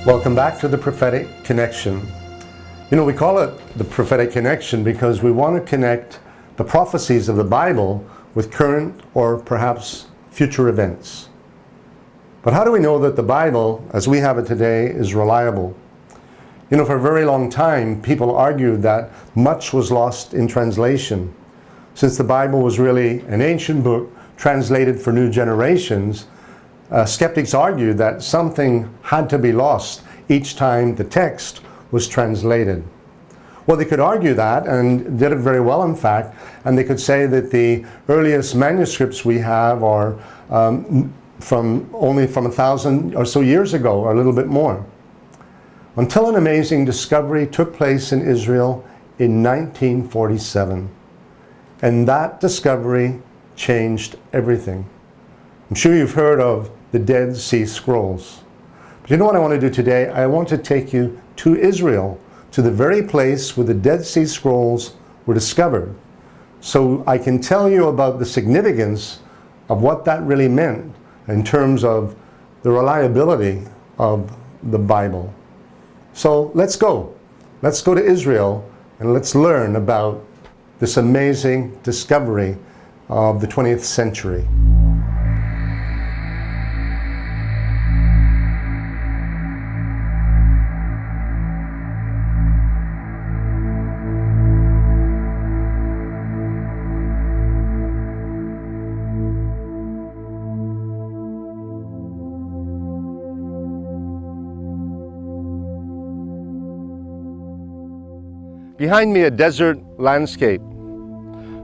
Welcome back to the Prophetic Connection. You know, we call it the Prophetic Connection because we want to connect the prophecies of the Bible with current or perhaps future events. But how do we know that the Bible, as we have it today, is reliable? You know, for a very long time, people argued that much was lost in translation. Since the Bible was really an ancient book translated for new generations, skeptics argued that something had to be lost each time the text was translated. Well, they could argue that, and did it very well, in fact, and they could say that the earliest manuscripts we have are only from 1,000 or so years ago, or a little bit more. Until an amazing discovery took place in Israel in 1947. And that discovery changed everything. I'm sure you've heard of the Dead Sea Scrolls. But you know what I want to do today? I want to take you to Israel, to the very place where the Dead Sea Scrolls were discovered, so I can tell you about the significance of what that really meant in terms of the reliability of the Bible. So let's go. Let's go to Israel and let's learn about this amazing discovery of the 20th century. Behind me, a desert landscape.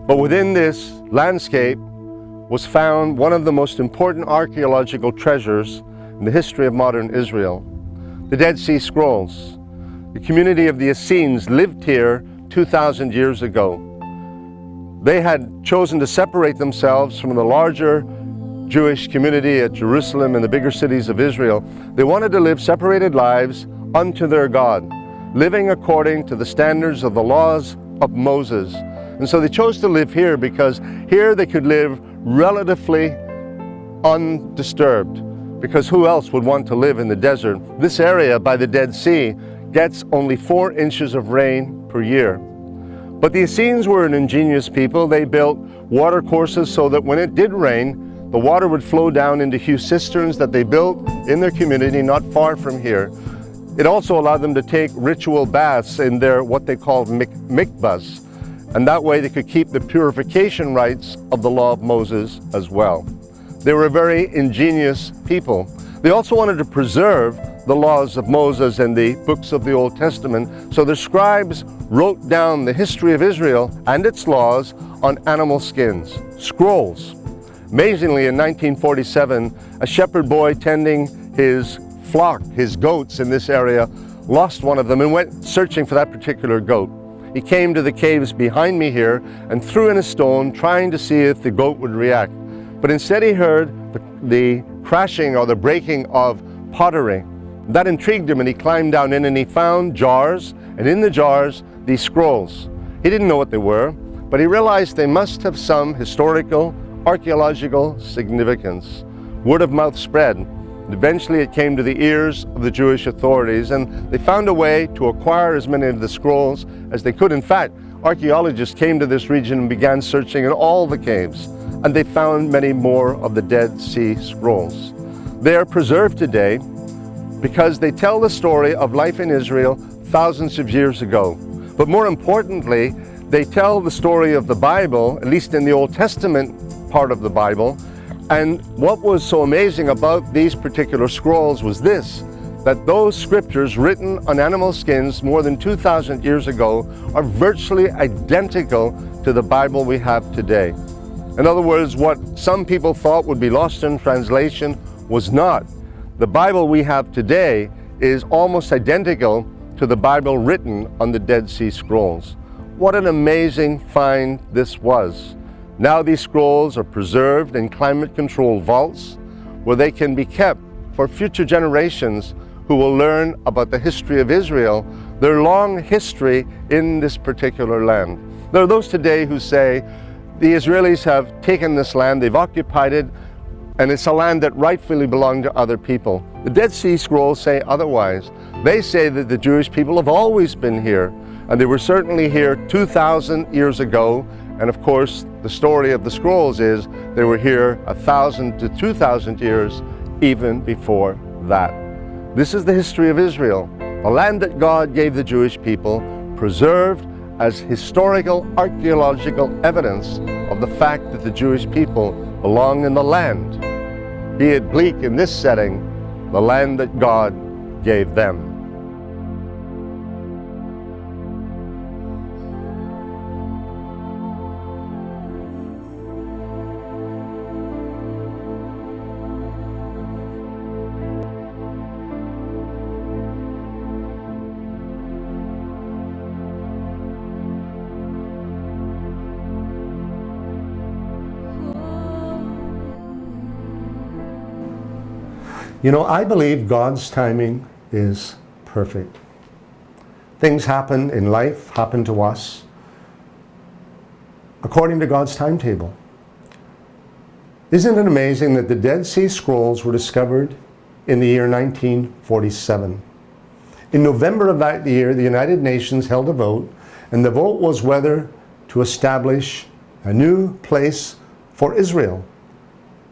But within this landscape was found one of the most important archaeological treasures in the history of modern Israel, the Dead Sea Scrolls. The community of the Essenes lived here 2,000 years ago. They had chosen to separate themselves from the larger Jewish community at Jerusalem and the bigger cities of Israel. They wanted to live separated lives unto their God, living according to the standards of the laws of Moses. And so they chose to live here because here they could live relatively undisturbed, because who else would want to live in the desert? This area by the Dead Sea gets only 4 inches of rain per year. But the Essenes were an ingenious people. They built water courses so that when it did rain, the water would flow down into huge cisterns that they built in their community not far from here. It also allowed them to take ritual baths in their what they called mikvahs, and that way they could keep the purification rites of the law of Moses as well. They were a very ingenious people. They also wanted to preserve the laws of Moses and the books of the Old Testament, so the scribes wrote down the history of Israel and its laws on animal skins, scrolls. Amazingly, in 1947, a shepherd boy tending his flock, his goats in this area, lost one of them and went searching for that particular goat. He came to the caves behind me here and threw in a stone trying to see if the goat would react. But instead he heard the crashing or the breaking of pottery. That intrigued him and he climbed down in and he found jars, and in the jars these scrolls. He didn't know what they were, but he realized they must have some historical, archaeological significance. Word of mouth spread. Eventually it came to the ears of the Jewish authorities, and they found a way to acquire as many of the scrolls as they could. In fact, archaeologists came to this region and began searching in all the caves, and they found many more of the Dead Sea Scrolls. They are preserved today because they tell the story of life in Israel thousands of years ago. But more importantly, they tell the story of the Bible, at least in the Old Testament part of the Bible. And what was so amazing about these particular scrolls was this, that those scriptures written on animal skins more than 2,000 years ago are virtually identical to the Bible we have today. In other words, what some people thought would be lost in translation was not. The Bible we have today is almost identical to the Bible written on the Dead Sea Scrolls. What an amazing find this was. Now these scrolls are preserved in climate-controlled vaults where they can be kept for future generations who will learn about the history of Israel, their long history in this particular land. There are those today who say the Israelis have taken this land, they've occupied it, and it's a land that rightfully belonged to other people. The Dead Sea Scrolls say otherwise. They say that the Jewish people have always been here, and they were certainly here 2,000 years ago. And of course, the story of the scrolls is they were here 1,000 to 2,000 years even before that. This is the history of Israel, the land that God gave the Jewish people, preserved as historical archaeological evidence of the fact that the Jewish people belong in the land, be it bleak in this setting, the land that God gave them. You know, I believe God's timing is perfect. Things happen in life, happen to us, according to God's timetable. Isn't it amazing that the Dead Sea Scrolls were discovered in the year 1947? In November of that year, the United Nations held a vote, and the vote was whether to establish a new place for Israel.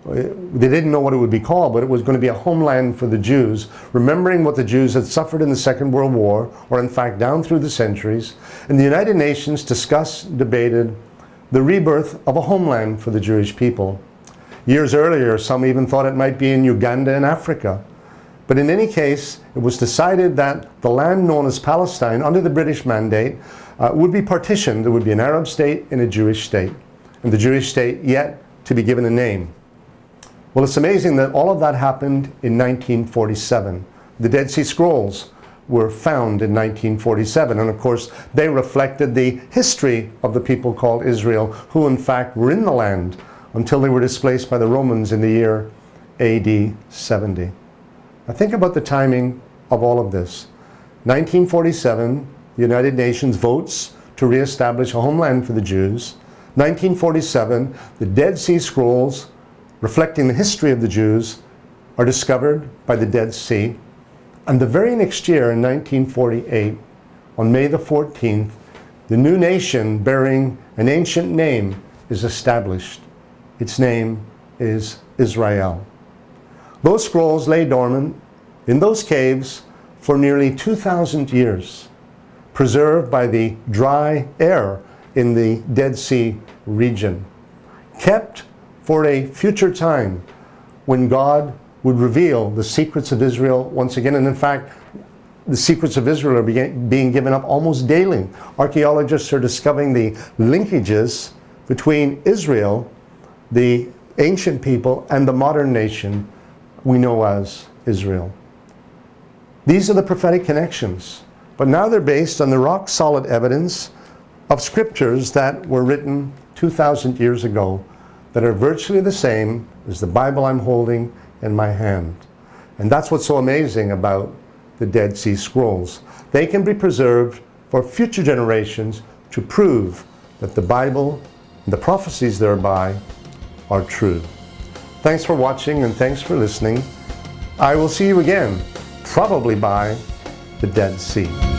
They didn't know what it would be called, but it was going to be a homeland for the Jews, remembering what the Jews had suffered in the Second World War, or in fact down through the centuries. And the United Nations discussed, debated the rebirth of a homeland for the Jewish people. Years earlier, some even thought it might be in Uganda in Africa. But in any case, it was decided that the land known as Palestine, under the British mandate, would be partitioned. There would be an Arab state and a Jewish state, and the Jewish state yet to be given a name. Well, it's amazing that all of that happened in 1947. The Dead Sea Scrolls were found in 1947, and of course they reflected the history of the people called Israel, who in fact were in the land until they were displaced by the Romans in the year AD 70. Now think about the timing of all of this. 1947, the United Nations votes to reestablish a homeland for the Jews. 1947, the Dead Sea Scrolls, reflecting the history of the Jews, are discovered by the Dead Sea. And the very next year, in 1948, on May the 14th, the new nation bearing an ancient name is established. Its name is Israel. Those scrolls lay dormant in those caves for nearly 2,000 years, preserved by the dry air in the Dead Sea region, kept for a future time when God would reveal the secrets of Israel once again. And in fact, the secrets of Israel are being given up almost daily. Archaeologists are discovering the linkages between Israel, the ancient people, and the modern nation we know as Israel. These are the prophetic connections, but now they're based on the rock-solid evidence of scriptures that were written 2,000 years ago that are virtually the same as the Bible I'm holding in my hand. And that's what's so amazing about the Dead Sea Scrolls. They can be preserved for future generations to prove that the Bible and the prophecies thereby are true. Thanks for watching and thanks for listening. I will see you again, probably by the Dead Sea.